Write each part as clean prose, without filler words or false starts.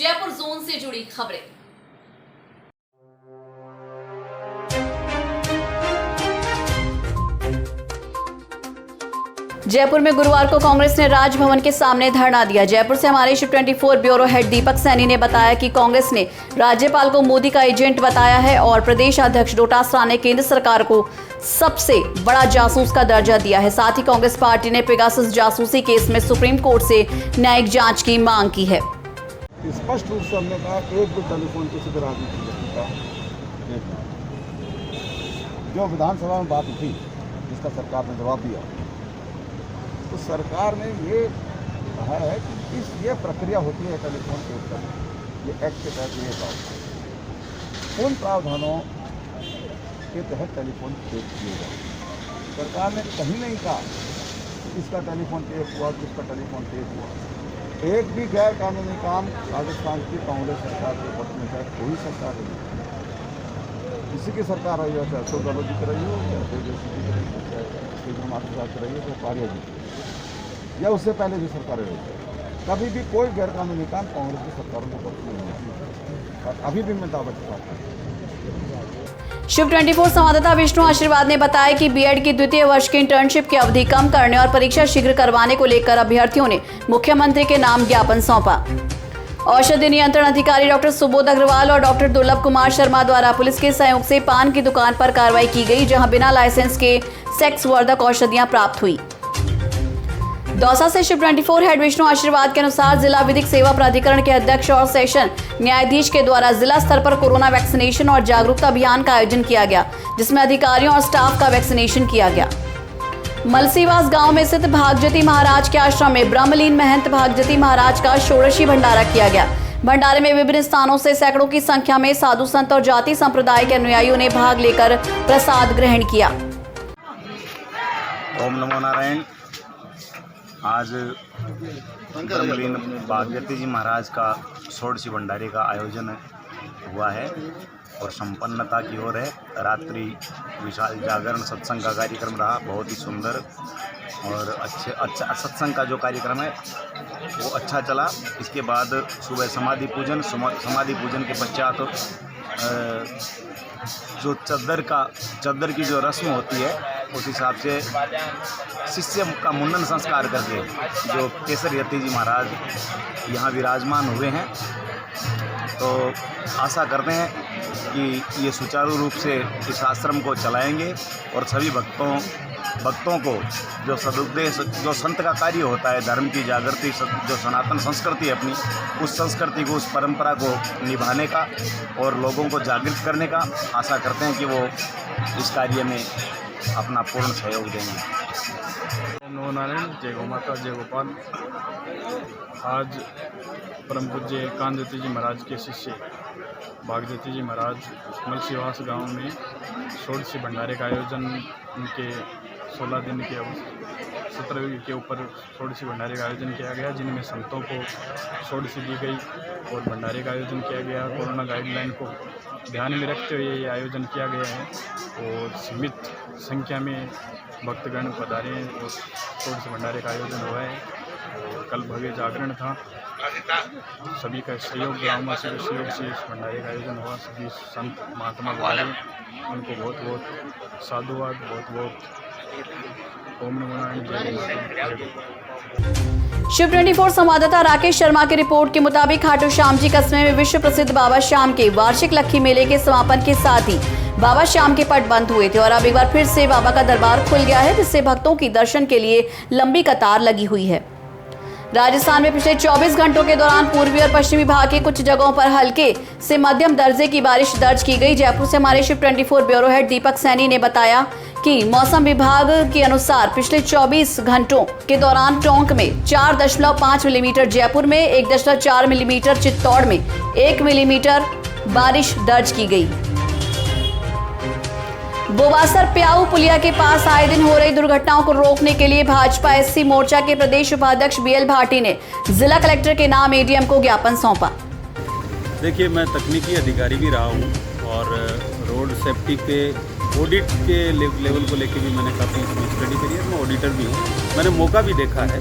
Jaipur zone से जुड़ी खबरें। जयपुर में गुरुवार को कांग्रेस ने राजभवन के सामने धरना दिया। जयपुर से हमारे शिव 24 ब्यूरो हेड दीपक सैनी ने बताया कि कांग्रेस ने राज्यपाल को मोदी का एजेंट बताया है और प्रदेश अध्यक्ष डोटासरा ने केंद्र सरकार को सबसे बड़ा जासूस का दर्जा दिया है। साथ ही कांग्रेस पार्टी ने पेगासस जासूसी केस में सुप्रीम कोर्ट से न्यायिक जांच की मांग की है। स्पष्ट रूप से हमने कहा एक भी टेलीफोन किसी भी राजनीतिक व्यक्ति का जो विधानसभा में बात उठी जिसका सरकार ने जवाब दिया, तो सरकार ने ये कहा है कि ये प्रक्रिया होती है टेलीफोन के ऊपर, ये एक्ट के तहत ये प्रावधान उन प्रावधानों के तहत टेलीफोन टेप किए गए। सरकार ने कहीं नहीं कहा कि इसका टेलीफोन टेप हुआ, किसका टेलीफोन टेप हुआ। एक भी गैर कानूनी काम राजस्थान की कांग्रेस सरकार के वक्त में शायद कोई सरकार नहीं, किसी की सरकार रही हो, चाहे अशोक गहलोत जी की रही हो, चाहे तेजस्वी जी की रही हो, चाहे श्री माथुर साहब की रही हो, चाहे पारिया जी की, या उससे पहले भी सरकारें रही, कभी भी कोई गैर कानूनी काम कांग्रेस की सरकारों के वक्त में नहीं हुआ और अभी भी मैं दावा चुकाता हूँ। शिव 24 संवाददाता विष्णु आशीर्वाद ने बताया कि बीएड की द्वितीय वर्ष की इंटर्नशिप की अवधि कम करने और परीक्षा शीघ्र करवाने को लेकर अभ्यर्थियों ने मुख्यमंत्री के नाम ज्ञापन सौंपा। औषधि नियंत्रण अधिकारी डॉक्टर सुबोध अग्रवाल और डॉक्टर दुर्लभ कुमार शर्मा द्वारा पुलिस के सहयोग से पान की दुकान पर कार्रवाई की गई, जहां बिना लाइसेंस के सेक्स वर्धक औषधियां प्राप्त हुई। दौसा से शिव 24 हेड विष्णु आशीर्वाद के अनुसार जिला विधिक सेवा प्राधिकरण के अध्यक्ष और सेशन न्यायाधीश के द्वारा जिला स्तर पर कोरोना वैक्सीनेशन और जागरूकता अभियान का आयोजन किया गया, जिसमें अधिकारियों और स्टाफ का वैक्सीनेशन किया गया। मलसीवास गांव में स्थित भागजती महाराज के आश्रम में ब्रह्मलीन महंत भागजती महाराज का षोडशी भंडारा किया गया। भंडारे में विभिन्न स्थानों से सैकड़ों की संख्या में साधु संत और जाति संप्रदाय के अनुयायियों ने भाग लेकर प्रसाद ग्रहण किया। ओम नमो नारायण। आज ब्रह्मलीन भागजती जी महाराज का षोडशी भंडारे का आयोजन हुआ है और संपन्नता की ओर है। रात्रि विशाल जागरण सत्संग का कार्यक्रम रहा, बहुत ही सुंदर और अच्छा सत्संग का जो कार्यक्रम है वो अच्छा चला। इसके बाद सुबह समाधि पूजन के पश्चात जो चद्दर की जो रस्म होती है उस हिसाब से शिष्य का मुंडन संस्कार करके जो केसर यति जी महाराज यहाँ विराजमान हुए हैं, तो आशा करते हैं कि ये सुचारू रूप से इस आश्रम को चलाएंगे और सभी भक्तों को जो सदुद्देश्य जो संत का कार्य होता है, धर्म की जागृति, जो सनातन संस्कृति है अपनी, उस संस्कृति को, उस परंपरा को निभाने का और लोगों को जागृत करने का आशा करते हैं कि वो इस कार्य में अपना पूर्ण सहयोग देंगे। नमो नारायण। जय गौ माता, जय गोपाल। आज परम पूज्य कांजती जी महाराज के शिष्य भागजती जी महाराज मलसीवास गांव में षोडशी भंडारे का आयोजन, उनके 16 दिन के 17 के ऊपर षोडशी भंडारे का आयोजन किया गया, जिनमें संतों को षोडशी दी गई और भंडारे का आयोजन किया गया। कोरोना गाइडलाइन को ध्यान में रखते हुए ये आयोजन किया गया है और सीमित संख्या में भक्तगण पधारे और षोडशी भंडारे का आयोजन हुआ है। और कल भव्य जागरण था, सभी का सहयोग, ग्रामवासी के सहयोग से इस भंडारे का आयोजन हुआ। सभी संत महात्मा वाले उनको बहुत बहुत साधुवाद, बहुत बहुत ओम नमो नारायण। शिव 24 संवाददाता राकेश शर्मा की रिपोर्ट के मुताबिक खाटू श्याम जी कस्बे में विश्व प्रसिद्ध बाबा श्याम के वार्षिक लक्खी मेले के समापन के साथ ही बाबा श्याम के पट बंद हुए थे और अब एक बार फिर से बाबा का दरबार खुल गया है, जिससे भक्तों की दर्शन के लिए लंबी कतार लगी हुई है। राजस्थान में पिछले 24 घंटों के दौरान पूर्वी और पश्चिमी भाग के कुछ जगहों पर हल्के से मध्यम दर्जे की बारिश दर्ज की गई। जयपुर से हमारे शिव 24 ब्यूरो हेड दीपक सैनी ने बताया कि मौसम विभाग के अनुसार पिछले 24 घंटों के दौरान टोंक में 4.5 मिलीमीटर, जयपुर में 1.4 मिलीमीटर, चित्तौड़ में 1 मिलीमीटर बारिश दर्ज की गई। बोबासर प्याऊ पुलिया के पास आए दिन हो रही दुर्घटनाओं को रोकने के लिए भाजपा एससी मोर्चा के प्रदेश उपाध्यक्ष बीएल भाटी ने जिला कलेक्टर के नाम एडीएम को ज्ञापन सौंपा। देखिए, मैं तकनीकी अधिकारी भी रहा हूँ और रोड सेफ्टी पे ऑडिट के लेवल को लेके भी मैंने काफ़ी स्टडी करी है। मैं ऑडिटर भी हूँ, मैंने मौका भी देखा है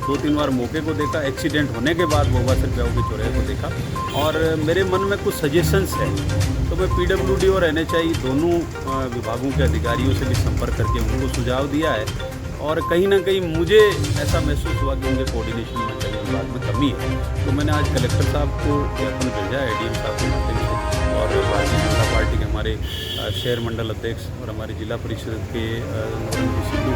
2-3 बार मौके को देखा, एक्सीडेंट होने के बाद बोबा सरप्याऊ के चौराहे को देखा और मेरे मन में कुछ सजेशंस है। तो मैं PWD और NHI दोनों विभागों के अधिकारियों से भी संपर्क करके उनको सुझाव दिया है और कहीं ना कहीं मुझे ऐसा महसूस हुआ कि उनके कोऑर्डिनेशन में कहीं विभाग में कमी है। तो मैंने आज कलेक्टर साहब को ज्ञापन भेजा है ADM साहब के माध्यम से और भारतीय जनता पार्टी के हमारे शहर मंडल अध्यक्ष और हमारे जिला परिषद के सिद्धू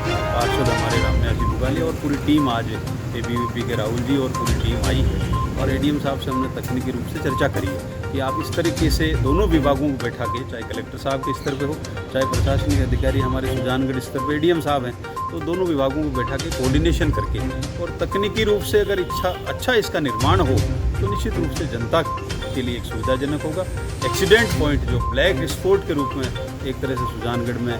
पार्षद हमारे रामनिवास जी बुगाली और पूरी टीम आज ABVP के राहुल जी और पूरी टीम आई है और ADM साहब से हमने तकनीकी रूप से चर्चा करी है कि आप इस तरीके से दोनों विभागों को बैठा के, चाहे कलेक्टर साहब के स्तर पे हो, चाहे प्रशासनिक अधिकारी हमारे सुजानगढ़ स्तर पे ADM साहब हैं, तो दोनों विभागों को बैठा के कोऑर्डिनेशन करके और तकनीकी रूप से अगर अच्छा इसका निर्माण हो तो निश्चित रूप से जनता के लिए एक सुविधाजनक होगा। एक्सीडेंट पॉइंट जो ब्लैक स्पॉट के रूप में एक तरह से सुजानगढ़ में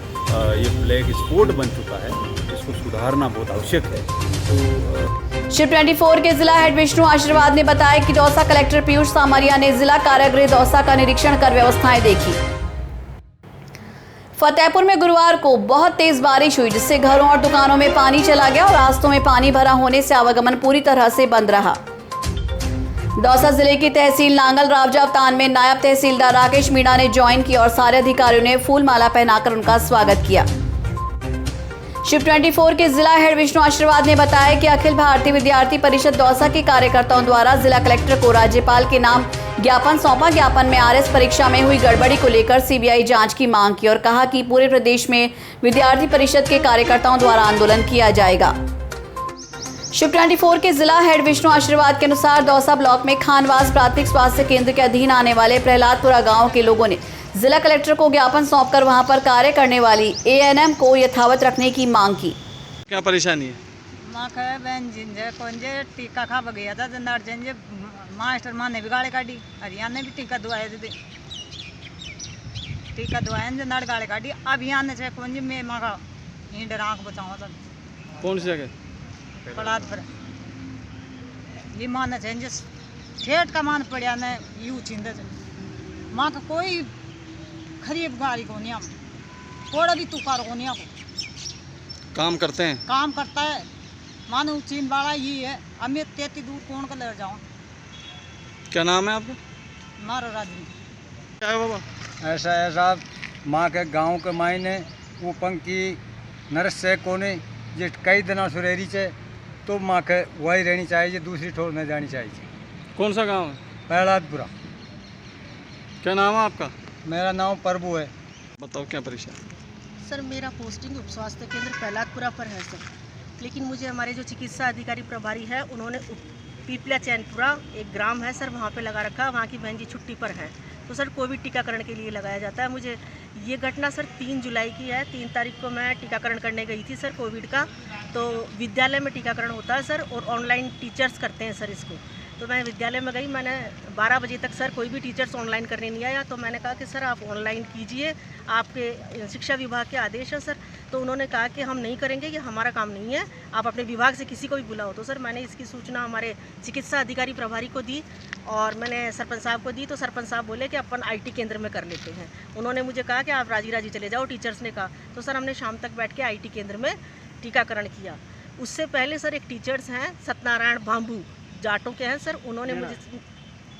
ये ब्लैक स्पॉट बन चुका है, इसको सुधारना बहुत आवश्यक है। तो शिव 24 के जिला हेड विष्णु आशीर्वाद ने बताया कि दौसा कलेक्टर पीयूष सामरिया ने जिला कारागृह दौसा का निरीक्षण कर व्यवस्थाएं देखी। फतेहपुर में गुरुवार को बहुत तेज बारिश हुई जिससे घरों और दुकानों में पानी चला गया और रास्तों में पानी भरा होने से आवागमन पूरी तरह से बंद रहा। दौसा जिले की तहसील नांगल रावजावतान में नायब तहसीलदार राकेश मीणा ने ज्वाइन की और सारे अधिकारियों ने फूल माला पहनाकर उनका स्वागत किया। शिव 24 के जिला हेड विष्णु आशीर्वाद ने बताया कि अखिल भारतीय विद्यार्थी परिषद दौसा के कार्यकर्ताओं द्वारा जिला कलेक्टर को राज्यपाल के नाम ज्ञापन सौंपा। ज्ञापन में RS परीक्षा में हुई गड़बड़ी को लेकर CBI जांच की मांग की और कहा कि पूरे प्रदेश में विद्यार्थी परिषद के कार्यकर्ताओं द्वारा आंदोलन किया जाएगा। शिव 24 के जिला हेड विष्णु आशीर्वाद के अनुसार दौसा ब्लॉक में खानवास प्राथमिक स्वास्थ्य केंद्र के अधीन आने वाले प्रहलादपुरा गांव के लोगों ने जिला कलेक्टर को ज्ञापन सौंपकर वहां पर कार्य करने वाली ANM को यथावत रखने की मांग की। क्या परेशानी है? माँ कहे बहन जिंजे कौनजे टीका खा गया था जंदार जिंजे मास्टर माँ ने भी गाड़ी काटी हरियाणा ने भी टीका दुआए थे टीका दुआए जंदार गाड़ी काटी अब यहाँ ने चाहे कौन जी मैं माँ का ईंड आँख बचाऊँ सब कौन सी जगह? प्रहलादपुर ये माँ ने चाहिए ठेठ का मान पड़ा ने यू चिंता माँ का कोई खरीब गाड़ी को नहीं कोड़ा भी तुकार को नहीं काम करते हैं? काम करता है मानो चीन वाला ये है अब मैं 33 दूर कौन का ले जाऊँ। क्या नाम है आपका? मारो राजू क्या है बाबा? ऐसा है साहब, माँ के गांव के मायने वो पंक्ति नरस से कोने जिस कई दिनों से रही चे तो माँ के वही रहनी चाहिए, दूसरी ठोर नहीं जानी चाहिए। कौन सा गांव है? प्रहलादपुरा। क्या नाम है आपका? मेरा नाम प्रभु है। बताओ क्या परेशानी? सर मेरा पोस्टिंग उप स्वास्थ्य केंद्र प्रहलादपुरा पर है सर, लेकिन मुझे हमारे जो चिकित्सा अधिकारी प्रभारी है उन्होंने पीपला चैनपुरा एक ग्राम है सर वहाँ पे लगा रखा। वहाँ की बहन जी छुट्टी पर है तो सर कोविड टीकाकरण के लिए लगाया जाता है। मुझे ये घटना सर 3 जुलाई की है। 3 तारीख को मैं टीकाकरण करने गई थी सर कोविड का। तो विद्यालय में टीकाकरण होता है सर और ऑनलाइन टीचर्स करते हैं सर इसको। तो मैं विद्यालय में गई, मैंने 12 बजे तक सर कोई भी टीचर्स ऑनलाइन करने नहीं आया। तो मैंने कहा कि सर आप ऑनलाइन कीजिए, आपके शिक्षा विभाग के आदेश है सर। तो उन्होंने कहा कि हम नहीं करेंगे, ये हमारा काम नहीं है, आप अपने विभाग से किसी को भी बुलाओ। तो सर मैंने इसकी सूचना हमारे चिकित्सा अधिकारी प्रभारी को दी और मैंने सरपंच साहब को दी। तो सरपंच साहब बोले कि अपन IT केंद्र में कर लेते हैं। उन्होंने मुझे कहा कि आप राजी चले जाओ, टीचर्स ने कहा। तो सर हमने शाम तक बैठ के IT केंद्र में टीकाकरण किया। उससे पहले सर एक टीचर्स हैं सत्यनारायण बाम्बू जाटों के हैं सर,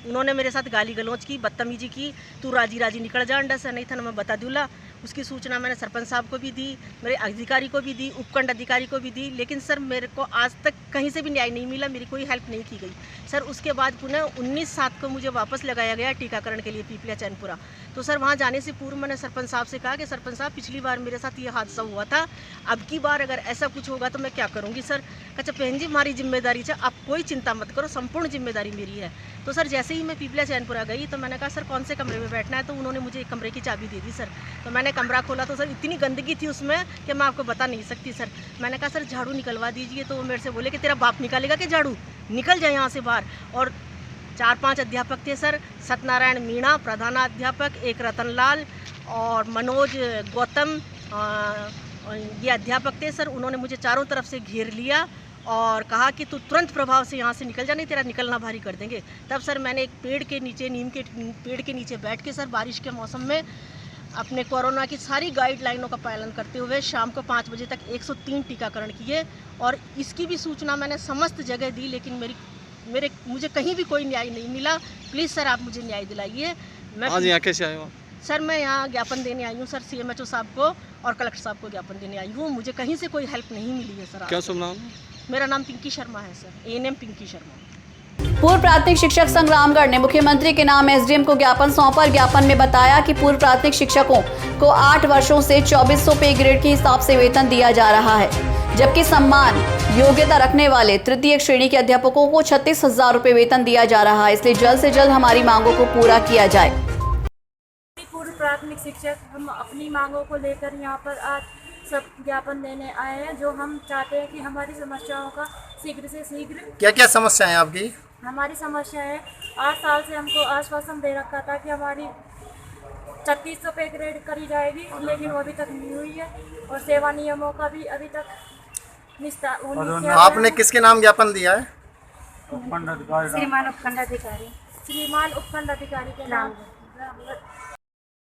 उन्होंने मेरे साथ गाली गलौज की, बदतमीजी की। तू राजी निकल जा अंडा से, नहीं था ना मैं बता दूला। उसकी सूचना मैंने सरपंच साहब को भी दी, मेरे अधिकारी को भी दी, उपखंड अधिकारी को भी दी। लेकिन सर मेरे को आज तक कहीं से भी न्याय नहीं मिला, मेरी कोई हेल्प नहीं की गई सर। उसके बाद पुनः 19/7 को मुझे वापस लगाया गया टीकाकरण के लिए पीपला चैनपुरा। तो सर वहाँ जाने से पूर्व मैंने सरपंच साहब से कहा कि सरपंच साहब पिछली बार मेरे साथ ये हादसा हुआ था, अब की बार अगर ऐसा कुछ होगा तो मैं क्या करूँगी सर। अच्छा बहन जी हमारी जिम्मेदारी है, आप कोई चिंता मत करो, संपूर्ण जिम्मेदारी मेरी है। तो सर जैसे ही मैं पीपला चैनपुरा गई तो मैंने कहा सर कौन से कमरे में बैठना है। तो उन्होंने मुझे एक कमरे की चाबी दे दी सर। तो मैंने कमरा खोला तो सर इतनी गंदगी थी उसमें कि मैं आपको बता नहीं सकती सर। मैंने कहा सर झाड़ू निकलवा दीजिए। तो वो मेरे से बोले कि तेरा बाप निकालेगा कि झाड़ू, निकल जाए यहाँ से बाहर। और 4-5 अध्यापक थे सर, सत्यनारायण मीणा प्रधानाध्यापक, एक रतनलाल और मनोज गौतम ये अध्यापक थे सर। उन्होंने मुझे चारों तरफ से घेर लिया और कहा कि तू तुरंत प्रभाव से यहाँ से निकल जा, नहीं तेरा निकलना भारी कर देंगे। तब सर मैंने एक पेड़ के नीचे, नीम के पेड़ के नीचे बैठ के सर बारिश के मौसम में अपने कोरोना की सारी गाइडलाइनों का पालन करते हुए शाम को 5 बजे तक 103 टीकाकरण किए और इसकी भी सूचना मैंने समस्त जगह दी, लेकिन मुझे कहीं भी कोई न्याय नहीं मिला। प्लीज़ सर आप मुझे न्याय दिलाइए। आज यहाँ कैसे आए हो आप? सर मैं यहाँ ज्ञापन देने आई हूँ सर, CMHO साहब को और कलेक्टर साहब को ज्ञापन देने आई हूँ। मुझे कहीं से कोई हेल्प नहीं मिली है सर। क्या शुभ नाम? मेरा नाम पिंकी शर्मा है सर, ANM पिंकी शर्मा। पूर्व प्राथमिक शिक्षक संघ रामगढ़ ने मुख्यमंत्री के नाम SDM को ज्ञापन सौंपा। ज्ञापन में बताया कि पूर्व प्राथमिक शिक्षकों को 8 वर्षों से 2400 पे ग्रेड के हिसाब से वेतन दिया जा रहा है, जबकि सम्मान योग्यता रखने वाले तृतीय श्रेणी के अध्यापकों को 36,000 रुपए वेतन दिया जा रहा है। इसलिए जल्द से जल्द हमारी मांगों को पूरा किया जाए। पूर्व प्राथमिक शिक्षक हम अपनी मांगों को लेकर यहाँ पर आज सब ज्ञापन देने आए हैं, जो हम चाहते हैं कि हमारी समस्याओं का शीघ्र से शीघ्र। क्या क्या समस्या है आपकी? हमारी समस्या है 8 साल से हमको आश्वासन दे रखा था कि हमारी 3600 पे ग्रेड करी जाएगी, लेकिन वो अभी तक नहीं हुई है और सेवा नियमों का भी अभी तक निस्तार नहीं किया। आपने किसके नाम ज्ञापन दिया है? श्रीमान उपखंड अधिकारी के नाम।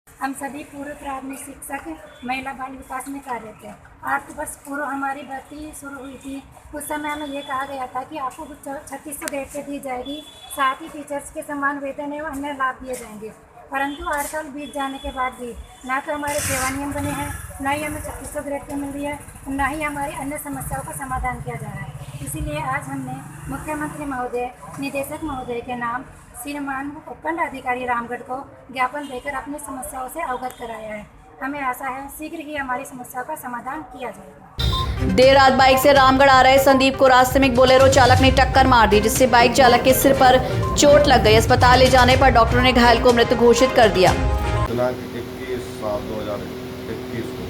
हम सभी पूर्व प्राथमिक शिक्षक महिला बाल विकास में कार्यरत हैं। 8 वर्ष पूर्व हमारी भर्ती शुरू हुई थी। उस समय हमें ये कहा गया था कि आपको 3600 ग्रेड पे दी जाएगी, साथ ही टीचर्स के समान वेतन एवं अन्य लाभ दिए जाएंगे। परंतु 8 साल बीत जाने के बाद भी ना तो हमारे सेवा नियम बने हैं, ना ही हमें 3600 ग्रेड पे मिल रही है, ना ही हमारी अन्य समस्याओं का समाधान किया जा रहा है। इसीलिए आज हमने मुख्यमंत्री महोदय, निदेशक महोदय के नाम श्रीमान उपखंड अधिकारी रामगढ़ को ज्ञापन देकर अपनी समस्याओं से अवगत कराया है। हमें आशा है शीघ्र ही हमारी समस्याओं का समाधान किया जाएगा। देर रात बाइक से रामगढ़ आ रहे संदीप को रास्ते में बोलेरो चालक ने टक्कर मार दी, जिससे बाइक चालक के सिर पर चोट लग गई। अस्पताल ले जाने पर डॉक्टरों ने घायल को मृत घोषित कर दिया। दिनांक 21/7/2021 को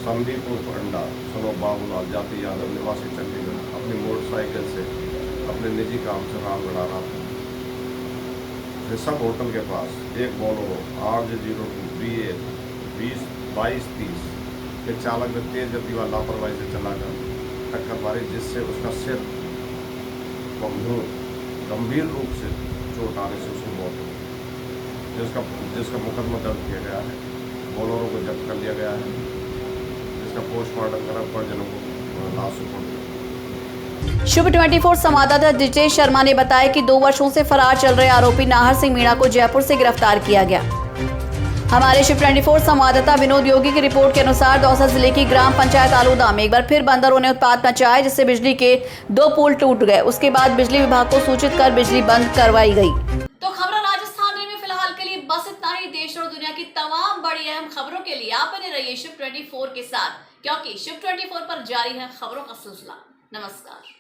संदीप उर्फ अंडा सनो बाबूलाल जाति यादव निवासी चंडीगढ़ अपनी मोटरसाइकिल से अपने निजी काम से रामगढ़ आ रहा था। ऋषभ होटल के पास एक बोलेरो RJ02 BA 20-22-30 के चालक ने तेज गति व लापरवाही से चलाकर टक्कर मारी, जिससे उसका सिर गंभीर रूप से चोट आने से उसकी मौत हो गई, जिसका मुकदमा दर्ज किया गया है। बोलेरो को जब्त कर लिया गया है, जिसका पोस्टमार्टम कर परिजनों को लाश सुपुर्द किया। शुभ 24 संवाददाता जितेश शर्मा ने बताया कि 2 वर्षों से फरार चल रहे आरोपी नाहर सिंह मीणा को जयपुर से गिरफ्तार किया गया। हमारे शुभ 24 संवाददाता विनोद योगी की रिपोर्ट के अनुसार दौसा जिले की ग्राम पंचायत आलूदा में एक बार फिर बंदरों ने उत्पात मचाया, जिससे बिजली के 2 पोल टूट गए। उसके बाद बिजली विभाग को सूचित कर बिजली बंद करवाई गई। तो खबरों राजस्थान में फिलहाल के लिए बस इतना ही। देश और दुनिया की तमाम बड़ी अहम खबरों के लिए आप बने रहिए शुभ 24 के साथ, क्योंकि शुभ 24 पर जारी है खबरों का सिलसिला। नमस्कार।